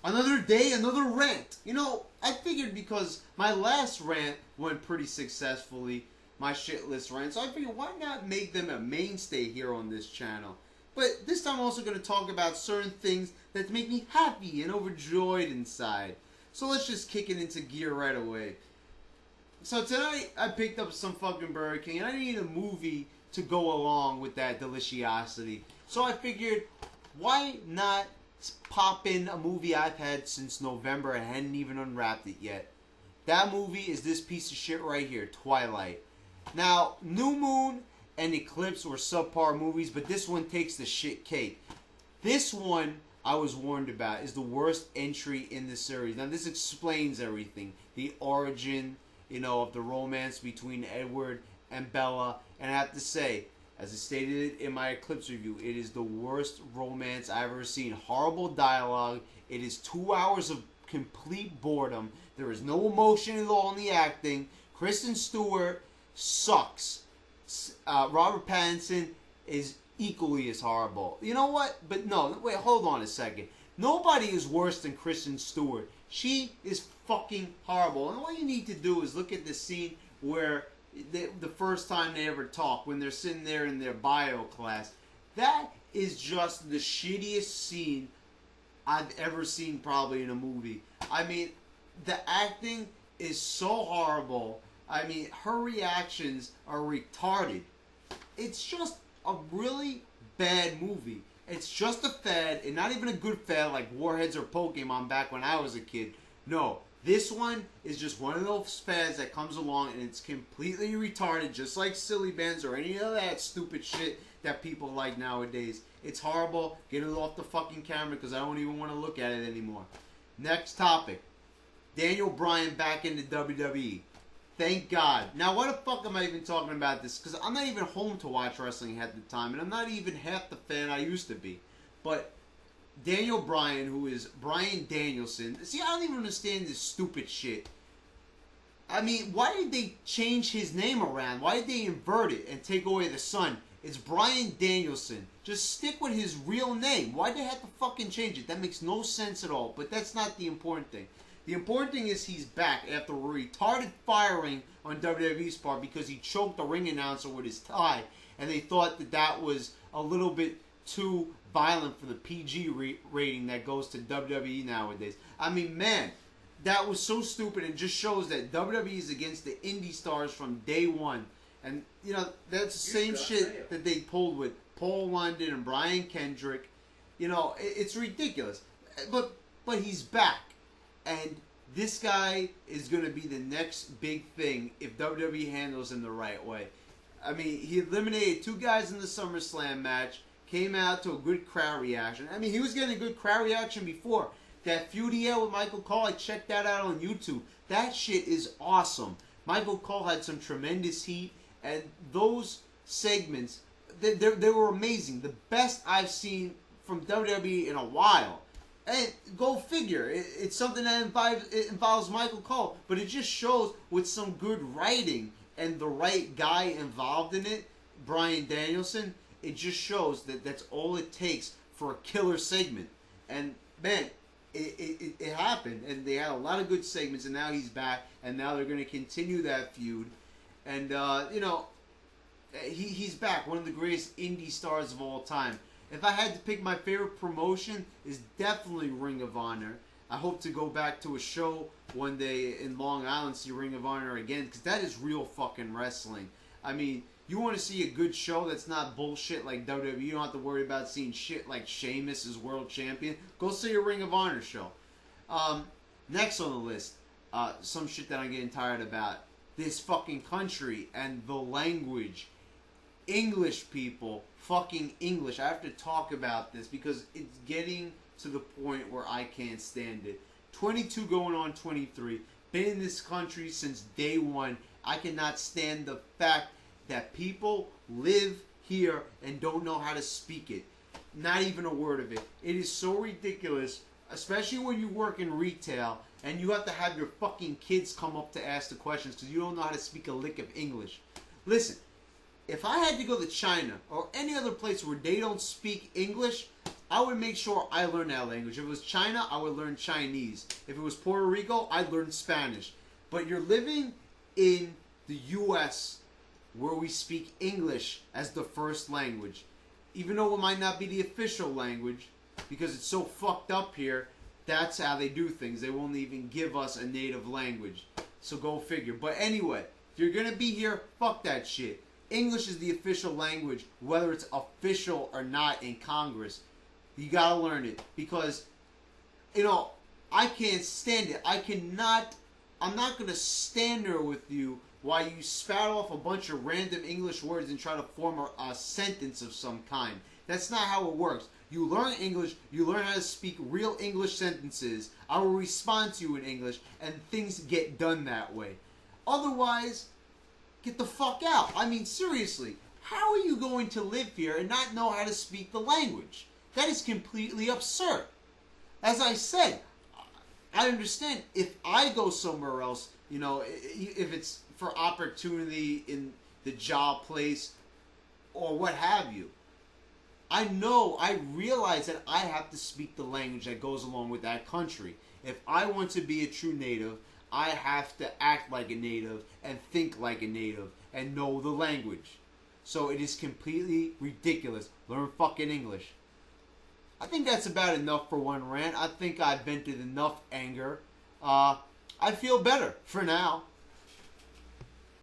Another day, another rant. You know, I figured because my last rant went pretty successfully, my shit list rant, so I figured why not make them a mainstay here on this channel. But this time I'm also going to talk about certain things that make me happy and overjoyed inside. So let's just kick it into gear right away. So tonight I picked up some fucking Burger King and I need a movie to go along with that deliciosity. So I figured, why not pop in a movie I've had since November and hadn't even unwrapped it yet. That movie is this piece of shit right here, Twilight. Now, New Moon and Eclipse were subpar movies, but this one takes the shit cake. This one, I was warned about, is the worst entry in the series. Now, this explains everything. The origin, you know, of the romance between Edward and Bella. And I have to say, as I stated in my Eclipse review, it is the worst romance I've ever seen. Horrible dialogue. It is 2 hours of complete boredom. There is no emotion at all in the acting. Kristen Stewart sucks. Robert Pattinson is equally as horrible. You know what? But no, wait, hold on a second. Nobody is worse than Kristen Stewart. She is fucking horrible. And all you need to do is look at the scene where the first time they ever talk, when they're sitting there in their bio class. That is just the shittiest scene I've ever seen probably in a movie. I mean, the acting is so horrible. I mean, her reactions are retarded. It's just a really bad movie. It's just a fad, and not even a good fad like Warheads or Pokemon back when I was a kid. No, this one is just one of those fads that comes along and it's completely retarded, just like Silly Bands or any of that stupid shit that people like nowadays. It's horrible. Get it off the fucking camera because I don't even want to look at it anymore. Next topic. Daniel Bryan back into WWE. Thank God. Now, why the fuck am I even talking about this? Because I'm not even home to watch wrestling at the time, and I'm not even half the fan I used to be. But Daniel Bryan, who is Bryan Danielson. See, I don't even understand this stupid shit. I mean, why did they change his name around? Why did they invert it and take away the son? It's Bryan Danielson. Just stick with his real name. Why'd they have to fucking change it? That makes no sense at all. But that's not the important thing. The important thing is he's back after a retarded firing on WWE's part because he choked the ring announcer with his tie. And they thought that that was a little bit too violent for the PG rating that goes to WWE nowadays. I mean, man, that was so stupid and just shows that WWE is against the indie stars from day one. And, you know, that's the same shit that they pulled with Paul London and Brian Kendrick. You know, it's ridiculous. But he's back. And this guy is going to be the next big thing if WWE handles him the right way. I mean, he eliminated 2 guys in the SummerSlam match. Came out to a good crowd reaction. I mean, he was getting a good crowd reaction before. That feud he had with Michael Cole, I checked that out on YouTube. That shit is awesome. Michael Cole had some tremendous heat. And those segments, they were amazing. The best I've seen from WWE in a while. And go figure, it's something that involves Michael Cole. But it just shows with some good writing and the right guy involved in it, Bryan Danielson, it just shows that that's all it takes for a killer segment. And, man, it happened. And they had a lot of good segments, and now he's back. And now they're going to continue that feud. And, you know, he's back. One of the greatest indie stars of all time. If I had to pick my favorite promotion, is definitely Ring of Honor. I hope to go back to a show one day in Long Island, see Ring of Honor again, because that is real fucking wrestling. I mean, you want to see a good show that's not bullshit like WWE. You don't have to worry about seeing shit like Sheamus is world champion. Go see a Ring of Honor show. Next on the list, some shit that I'm getting tired about. This fucking country and the language. English people, fucking English. I have to talk about this because it's getting to the point where I can't stand it. 22 going on 23. Been in this country since day one. I cannot stand the fact that people live here and don't know how to speak it. Not even a word of it. It is so ridiculous, especially when you work in retail and you have to have your fucking kids come up to ask the questions because you don't know how to speak a lick of English. Listen. If I had to go to China or any other place where they don't speak English, I would make sure I learned that language. If it was China, I would learn Chinese. If it was Puerto Rico, I'd learn Spanish. But you're living in the U.S. where we speak English as the first language. Even though it might not be the official language, because it's so fucked up here, that's how they do things. They won't even give us a native language. So go figure. But anyway, if you're going to be here, fuck that shit. English is the official language, whether it's official or not in Congress. You gotta learn it. Because, you know, I can't stand it. I'm not going to stand there with you while you spout off a bunch of random English words and try to form a sentence of some kind. That's not how it works. You learn English, you learn how to speak real English sentences. I will respond to you in English, and things get done that way. Otherwise, get the fuck out. I mean, seriously, how are you going to live here and not know how to speak the language? That is completely absurd. As I said, I understand if I go somewhere else, you know, if it's for opportunity in the job place or what have you. I realize that I have to speak the language that goes along with that country. If I want to be a true native, I have to act like a native and think like a native and know the language. So it is completely ridiculous. Learn fucking English. I think that's about enough for one rant. I think I've vented enough anger. I feel better for now.